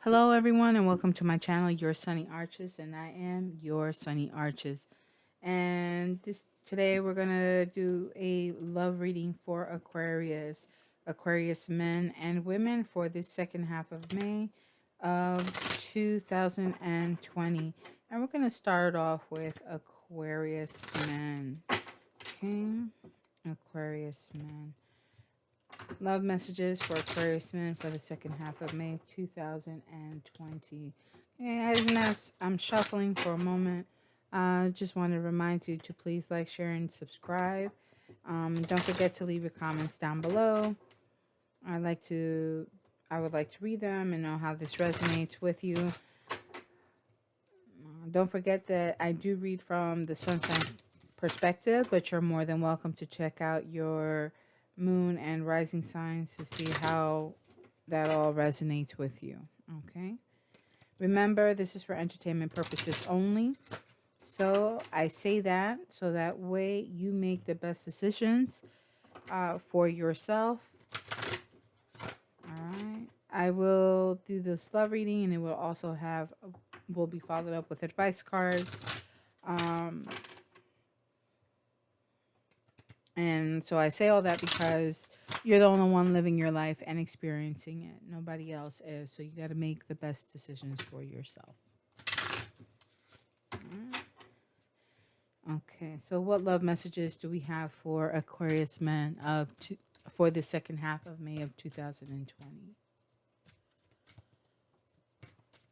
Hello, everyone, and welcome to my channel, Your Sunny Arches, and I am Your Sunny Arches. And this today we're gonna do a love reading for Aquarius men and women for this second half of May of 2020. And we're gonna start off with Aquarius men. Okay, Aquarius men. Love messages for Aquarius men for the second half of May 2020. As I'm shuffling for a moment, I just want to remind you to please like, share, and subscribe. Don't forget to leave your comments down below. I like to, I would like to read them and know how this resonates with you. Don't forget that I do read from the sun sign perspective, but you're more than welcome to check out your moon and rising signs to see how that all resonates with you. Okay. Remember, this is for entertainment purposes only. So I say that so that way you make the best decisions for yourself. All right. I will do this love reading, and it will be followed up with advice cards. And so I say all that because you're the only one living your life and experiencing it. Nobody else is. So you got to make the best decisions for yourself. Okay. So what love messages do we have for Aquarius men for the second half of May of 2020?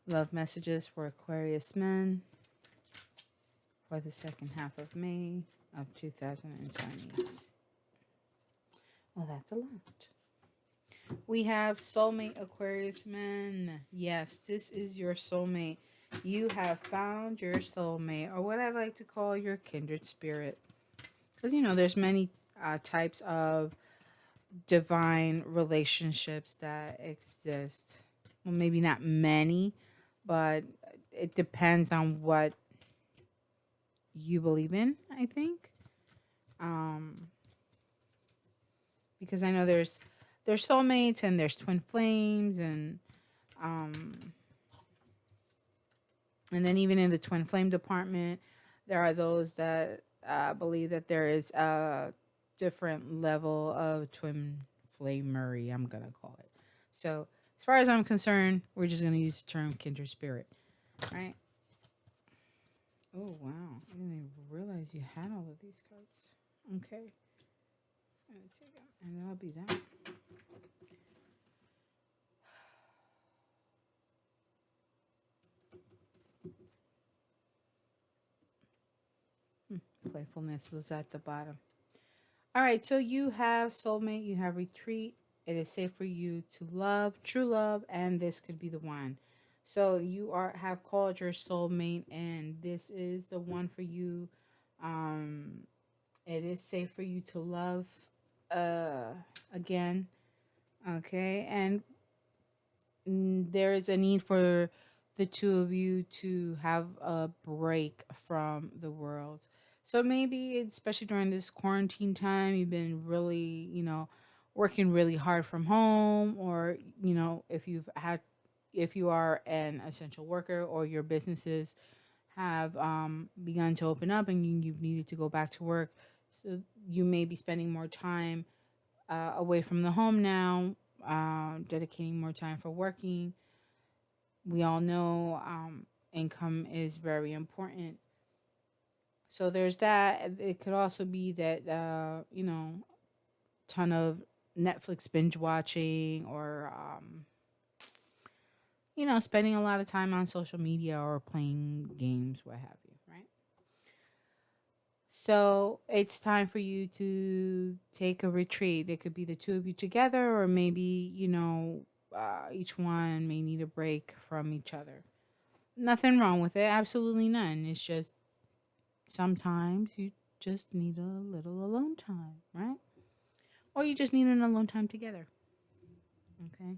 Love messages for Aquarius men for the second half of May of 2020. Well, that's a lot. We have soulmate Aquarius men. Yes, this is your soulmate. You have found your soulmate, or what I like to call your kindred spirit. Because, there's many types of divine relationships that exist. Well, maybe not many, but it depends on what you believe in, I think. Because I know there's soulmates and there's twin flames and then even in the twin flame department, there are those that believe that there is a different level of twin flamery, I'm gonna call it. So as far as I'm concerned, we're just gonna use the term kindred spirit, right? Oh wow, I didn't even realize you had all of these cards. Okay, I'm gonna take them, and that'll be that. Playfulness was at the bottom. All right, so you have soulmate, you have retreat. It is safe for you to love, true love, and this could be the one. So you have called your soulmate, and this is the one for you. Um, it is safe for you to love again. Okay, and there is a need for the two of you to have a break from the world. So maybe, especially during this quarantine time, you've been really, working really hard from home, or, if you are an essential worker or your businesses have begun to open up and you've needed to go back to work. So you may be spending more time away from the home now, dedicating more time for working. We all know income is very important. So there's that. It could also be that, ton of Netflix binge watching or, spending a lot of time on social media or playing games, what have you, right? So it's time for you to take a retreat. It could be the two of you together, or maybe, each one may need a break from each other. Nothing wrong with it. Absolutely none. It's just sometimes you just need a little alone time, right? Or you just need an alone time together. Okay.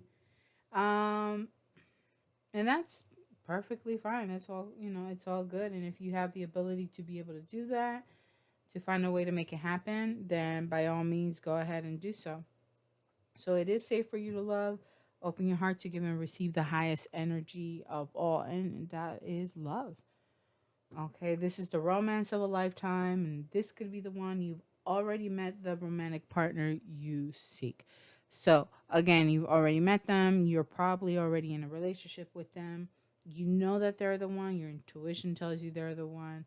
Um, and that's perfectly fine. That's all, it's all good. And if you have the ability to be able to do that, to find a way to make it happen, then by all means go ahead and do so. So it is safe for you to love Open your heart to give and receive the highest energy of all, and that is love. Okay, this is the romance of a lifetime, and this could be the one you've already met the romantic partner you seek. So, again, you've already met them, you're probably already in a relationship with them. You know that they're the one, your intuition tells you they're the one.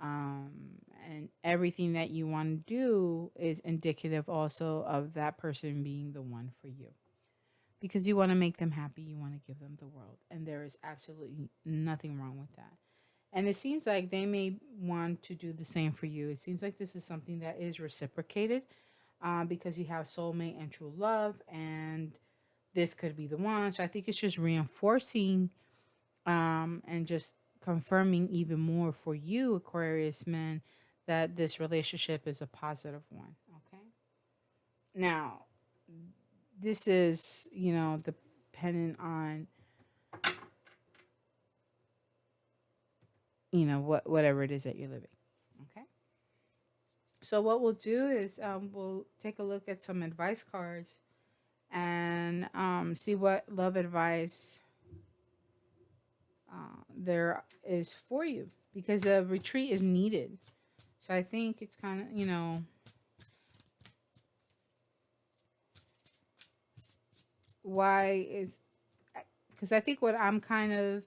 Um, and everything that you want to do is indicative also of that person being the one for you because you want to make them happy, you want to give them the world, and there is absolutely nothing wrong with that. And it seems like they may want to do the same for you. It seems like this is something that is reciprocated because you have soulmate and true love, and this could be the one. So I think it's just reinforcing and just confirming even more for you, Aquarius men, that this relationship is a positive one. Okay. Now, this is, dependent on, whatever it is that you're living. Okay. So what we'll do is we'll take a look at some advice cards and see what love advice there is for you because a retreat is needed. So I think it's kind of, why is because I think what I'm kind of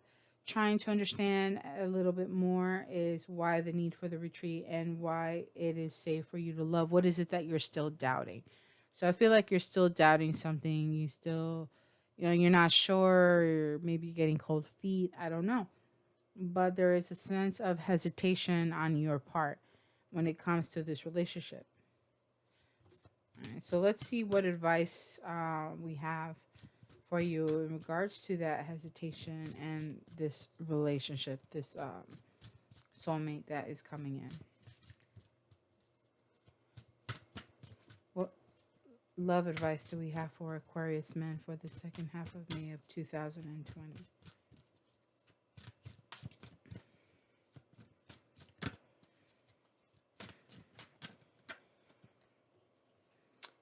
trying to understand a little bit more is why the need for the retreat and why it is safe for you to love. What is it that you're still doubting? So I feel like you're still doubting something. You still, you're not sure, or maybe you're getting cold feet. I don't know. But there is a sense of hesitation on your part when it comes to this relationship. All right, so let's see what advice we have for you in regards to that hesitation and this relationship, this soulmate that is coming in. What love advice do we have for Aquarius men for the second half of May of 2020?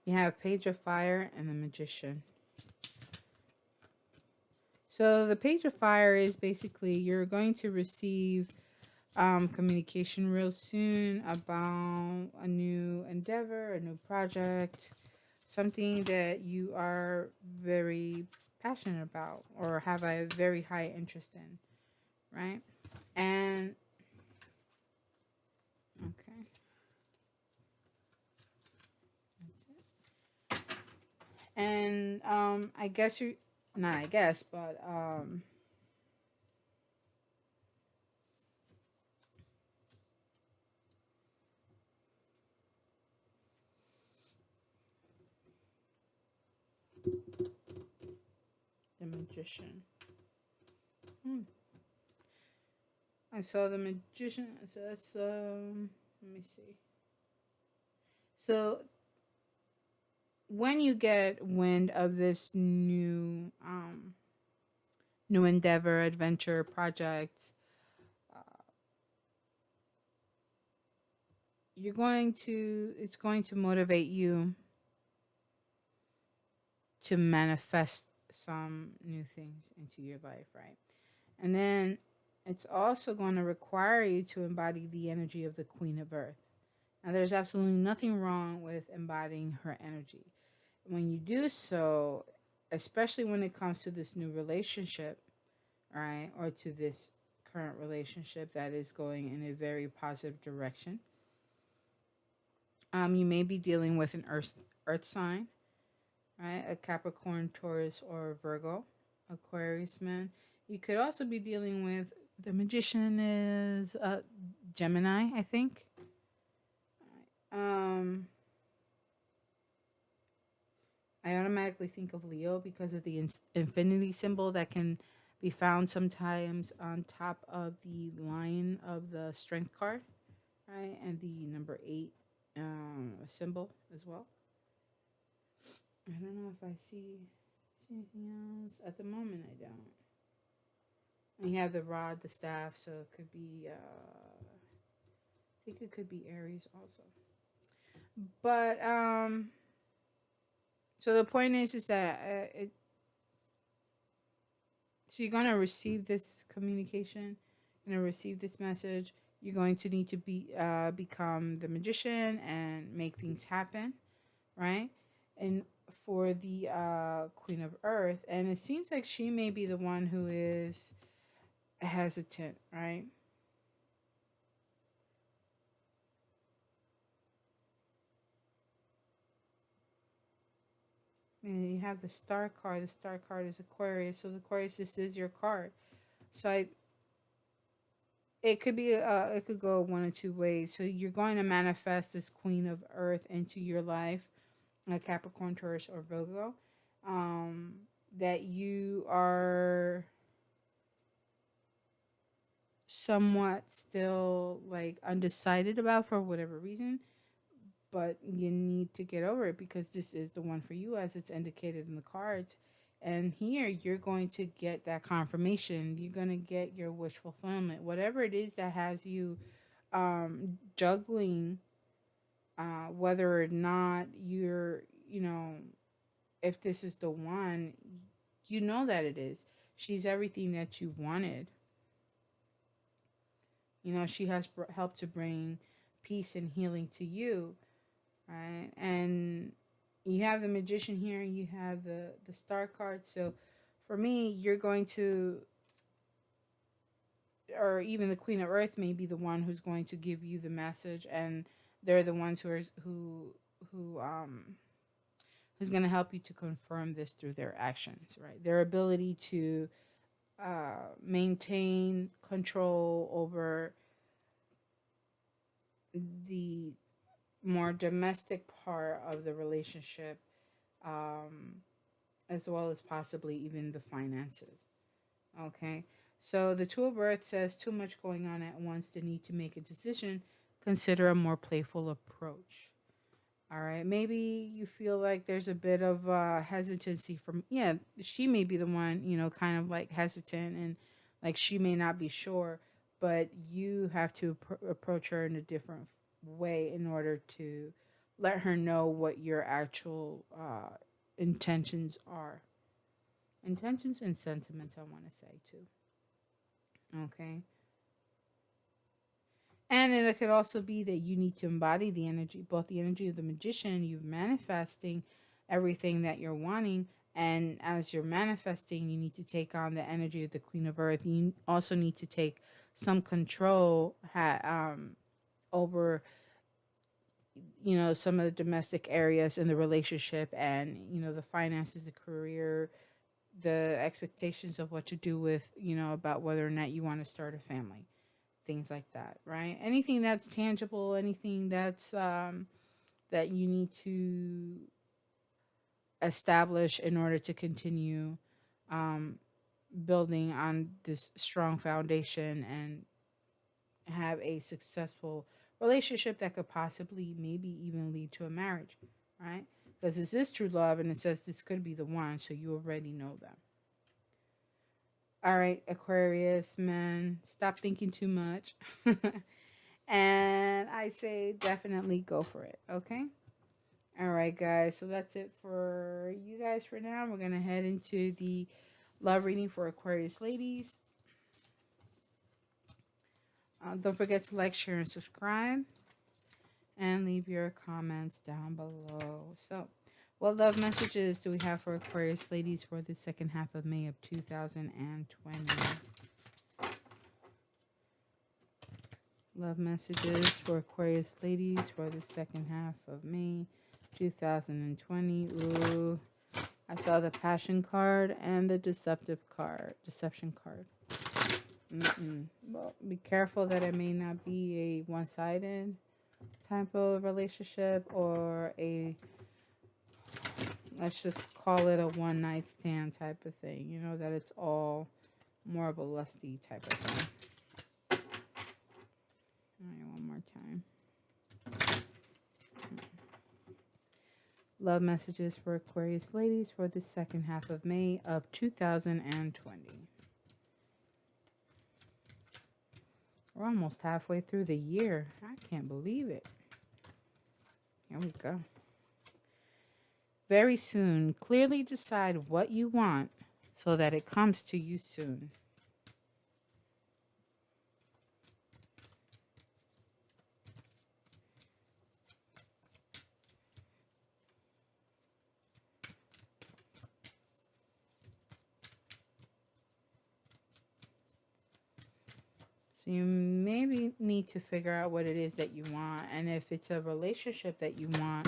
You have Page of Fire and the Magician. So the Page of Fire is basically you're going to receive communication real soon about a new endeavor, a new project, something that you are very passionate about or have a very high interest in, right? And okay, that's it. And I guess you, not I guess, but the Magician. Hmm. I saw the Magician. So that's let me see. So when you get wind of this new endeavor, adventure, project, it's going to motivate you to manifest some new things into your life, right? And then it's also going to require you to embody the energy of the Queen of Earth. Now, there's absolutely nothing wrong with embodying her energy. When you do so, especially when it comes to this new relationship, right, or to this current relationship that is going in a very positive direction, you may be dealing with an earth sign, right, a Capricorn, Taurus, or Virgo, Aquarius man. You could also be dealing with the Magician is Gemini, I think. Um, I automatically think of Leo because of the infinity symbol that can be found sometimes on top of the line of the strength card, right? And the number 8 symbol as well. I don't know if I see anything else. At the moment, I don't. And you have the rod, the staff, so it could be, I think it could be Aries also. But, so the point is that So you're going to receive this communication, you're going to receive this message. You're going to need to become the magician and make things happen, right? And for the Queen of Earth, and it seems like she may be the one who is hesitant, right? And you have the Star card. The Star card is Aquarius, so the Aquarius, this is your card. So it could be it could go one or two ways. So you're going to manifest this Queen of Earth into your life, like Capricorn, Taurus, or Virgo, um, that you are somewhat still like undecided about for whatever reason, but you need to get over it because this is the one for you as it's indicated in the cards. And here you're going to get that confirmation. You're going to get your wish fulfillment, whatever it is that has you juggling, whether or not you're, if this is the one, you know that it is. She's everything that you wanted. She has helped to bring peace and healing to you, right? And you have the Magician here, and you have the Star card. So for me, you're going to, or even the Queen of Earth may be the one who's going to give you the message, and they're the ones who's going to help you to confirm this through their actions, right? Their ability to maintain control over the more domestic part of the relationship, um, as well as possibly even the finances. Okay. So the Two of Earth says too much going on at once, the need to make a decision. Consider a more playful approach. All right. Maybe you feel like there's a bit of hesitancy from, yeah, she may be the one, kind of like hesitant and like she may not be sure, but you have to approach her in a different way in order to let her know what your actual intentions are. Intentions and sentiments, I want to say too. Okay. And it could also be that you need to embody the energy, both the energy of the magician, you're manifesting everything that you're wanting. And as you're manifesting, you need to take on the energy of the Queen of Earth. You also need to take some control over, some of the domestic areas in the relationship and, the finances, the career, the expectations of what to do with, about whether or not you want to start a family, things like that, right? Anything that's tangible, anything that's that you need to establish in order to continue um, building on this strong foundation and have a successful relationship that could possibly maybe even lead to a marriage, right? Because this is true love and it says this could be the one, so you already know them. All right, Aquarius, man, stop thinking too much. And I say definitely go for it, okay? All right, guys, so that's it for you guys for now. We're going to head into the love reading for Aquarius ladies. Don't forget to like, share, and subscribe. And leave your comments down below. So, what love messages do we have for Aquarius ladies for the second half of May of 2020? Love messages for Aquarius ladies for the second half of May 2020. Ooh, I saw the Passion card and the Deception card. Well, be careful that it may not be a one-sided type of relationship or let's just call it a one-night stand type of thing. That it's all more of a lusty type of thing. All right, one more time. Love messages for Aquarius ladies for the second half of May of 2020. We're almost halfway through the year. I can't believe it. Here we go. Very soon, clearly decide what you want so that it comes to you soon. So you maybe need to figure out what it is that you want, and if it's a relationship that you want,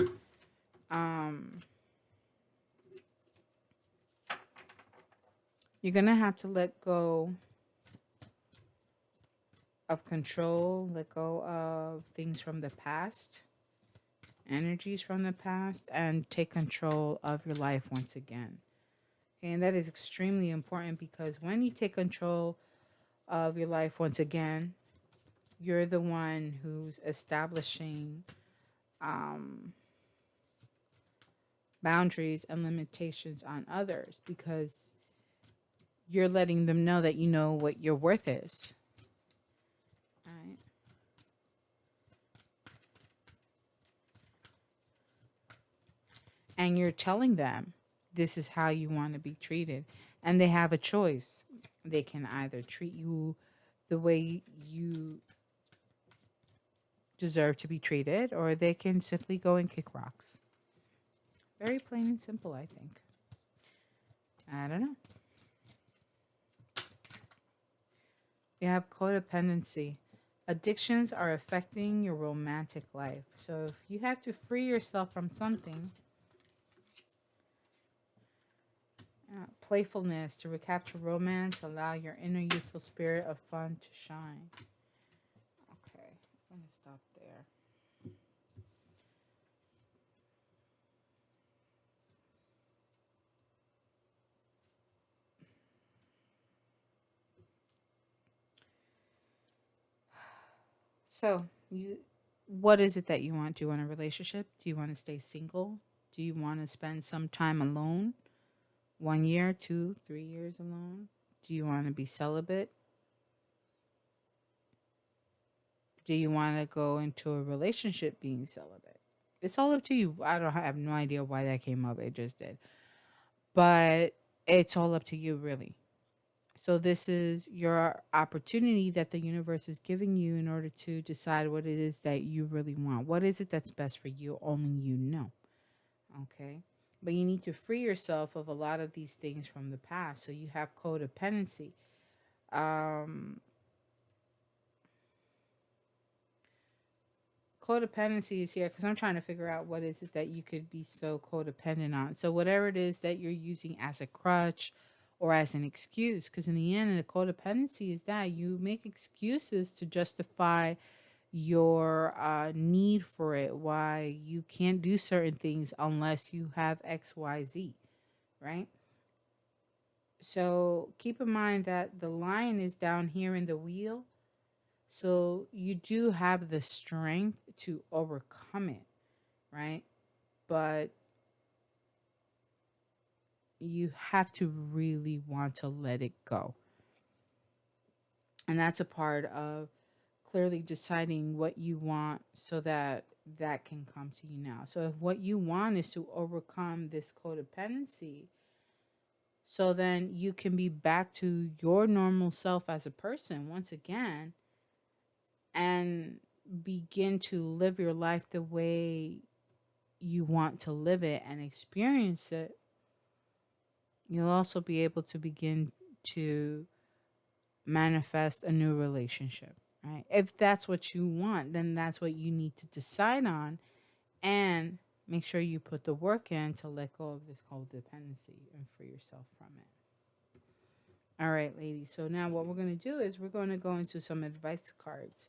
you're gonna have to let go of control, let go of things from the past, energies from the past, and take control of your life once again. Okay, and that is extremely important because when you take control of your life once again, you're the one who's establishing boundaries and limitations on others because you're letting them know that you know what your worth is. Right? And you're telling them this is how you want to be treated. And they have a choice. They can either treat you the way you deserve to be treated, or they can simply go and kick rocks. Very plain and simple, I think. I don't know. You have codependency. Addictions are affecting your romantic life. So if you have to free yourself from something, playfulness to recapture romance, allow your inner youthful spirit of fun to shine. Okay, I'm going to stop there. So, what is it that you want? Do you want a relationship? Do you want to stay single? Do you want to spend some time alone? 1 year, 2, 3 years alone? Do you want to be celibate? Do you want to go into a relationship being celibate? It's all up to you. I have no idea why that came up. It just did. But it's all up to you, really. So this is your opportunity that the universe is giving you in order to decide what it is that you really want. What is it that's best for you? Only you know. Okay. But you need to free yourself of a lot of these things from the past. So you have codependency. Codependency is here because I'm trying to figure out what is it that you could be so codependent on. So whatever it is that you're using as a crutch or as an excuse, because in the end, the codependency is that you make excuses to justify your need for it, why you can't do certain things unless you have XYZ, right? So keep in mind that the line is down here in the wheel. So you do have the strength to overcome it, right? But you have to really want to let it go. And that's a part of clearly deciding what you want so that that can come to you now. So if what you want is to overcome this codependency, so then you can be back to your normal self as a person once again and begin to live your life the way you want to live it and experience it, you'll also be able to begin to manifest a new relationship, right? If that's what you want, then that's what you need to decide on and make sure you put the work in to let go of this codependency and free yourself from it. All right, ladies. So now what we're going to do is we're going to go into some advice cards.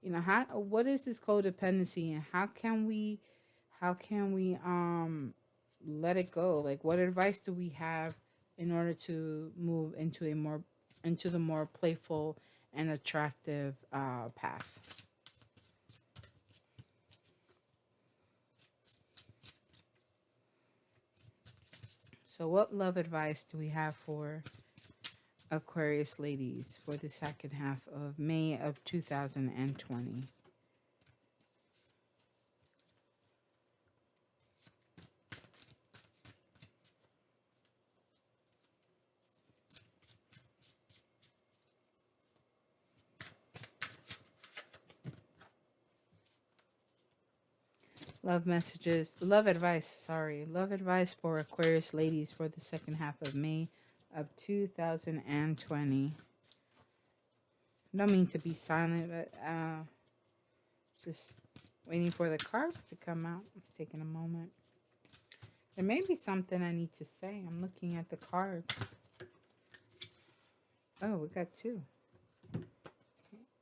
What is this codependency and how can we let it go? Like, what advice do we have in order to move into the more playful and attractive path? So what love advice do we have for Aquarius ladies for the second half of May of 2020? Love messages, love advice, sorry. Love advice for Aquarius ladies for the second half of May of 2020. Don't mean to be silent, but just waiting for the cards to come out. It's taking a moment. There may be something I need to say. I'm looking at the cards. Oh, we got two.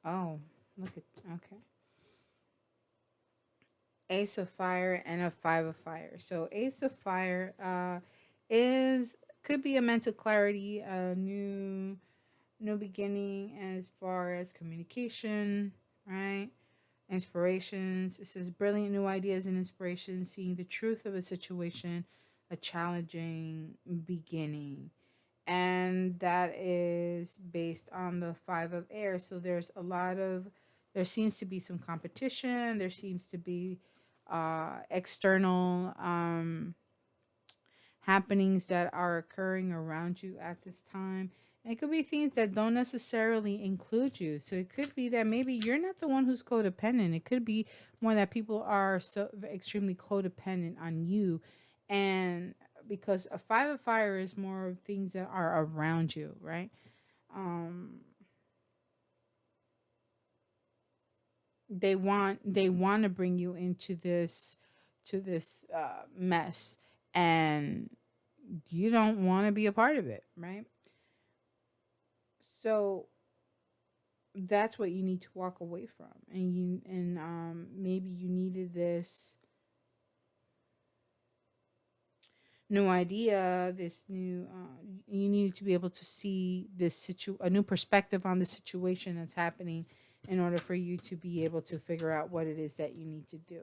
Oh, look at, okay. Ace of Fire and a Five of Fire. So Ace of Fire is could be a mental clarity, a new beginning as far as communication, right? Inspirations. It says brilliant new ideas and inspirations, seeing the truth of a situation, a challenging beginning. And that is based on the Five of Air. So there seems to be some competition. There seems to be external happenings that are occurring around you at this time. And it could be things that don't necessarily include you. So it could be that maybe you're not the one who's codependent. It could be more that people are so extremely codependent on you. And because a Five of Fire is more of things that are around you, right? Um, they want to bring you into this mess, and you don't want to be a part of it, right? So that's what you need to walk away from, and maybe you needed this new idea, this new you need to be able to see a new perspective on the situation that's happening in order for you to be able to figure out what it is that you need to do.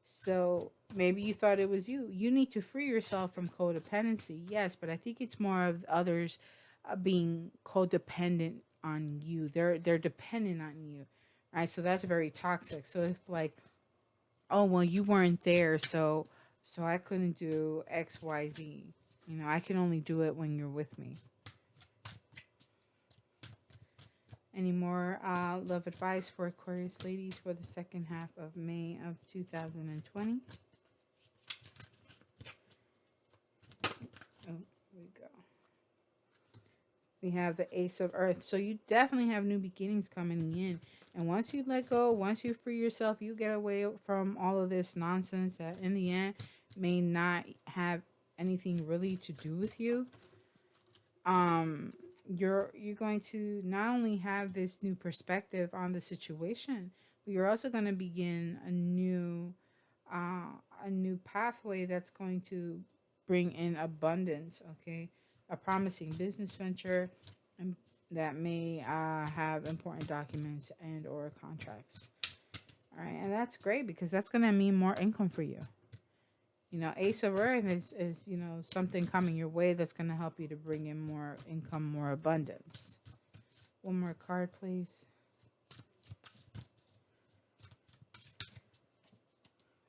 So maybe you thought it was you need to free yourself from codependency, yes, but I think it's more of others being codependent on you. They're dependent on you, right? So that's very toxic. So if like, oh well, you weren't there, so I couldn't do XYZ. You know, I can only do it when you're with me. Any more love advice for Aquarius ladies for the second half of May of 2020? Oh, here we go. We have the Ace of Earth. So you definitely have new beginnings coming in. And once you let go, once you free yourself, you get away from all of this nonsense that in the end may not have anything really to do with you. You're going to not only have this new perspective on the situation, but you're also going to begin a new pathway that's going to bring in abundance, okay? A promising business venture and that may have important documents and or contracts. All right, and that's great because that's going to mean more income for you. You know, Ace of Earth is you know, something coming your way that's going to help you to bring in more income, more abundance. One more card, please.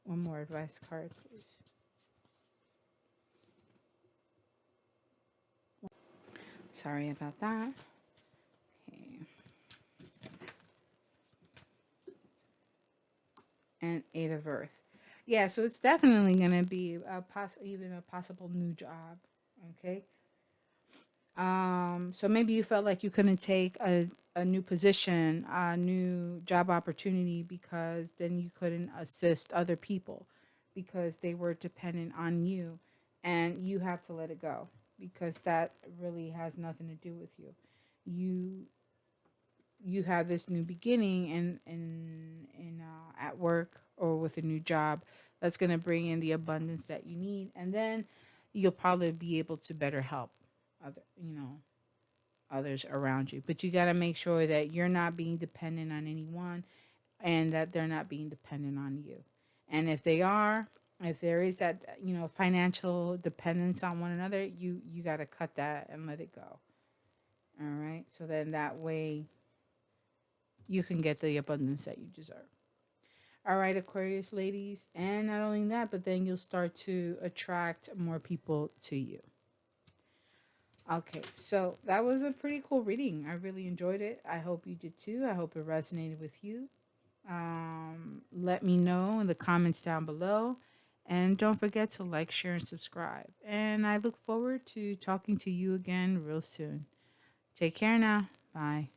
One more advice card, please. Sorry about that. Okay. And Eight of Earth. Yeah, so it's definitely going to be even a possible new job. Okay. So maybe you felt like you couldn't take a new position, a new job opportunity because then you couldn't assist other people because they were dependent on you, and you have to let it go because that really has nothing to do with you. You you have this new beginning in at work or with a new job that's going to bring in the abundance that you need, and then you'll probably be able to better help others around you. But you got to make sure that you're not being dependent on anyone and that they're not being dependent on you. And if they are, if there is that financial dependence on one another, you got to cut that and let it go. All right, so then that way you can get the abundance that you deserve. All right, Aquarius ladies. And not only that, but then you'll start to attract more people to you. Okay, so that was a pretty cool reading. I really enjoyed it. I hope you did too. I hope it resonated with you. Let me know in the comments down below. And don't forget to like, share, and subscribe. And I look forward to talking to you again real soon. Take care now. Bye.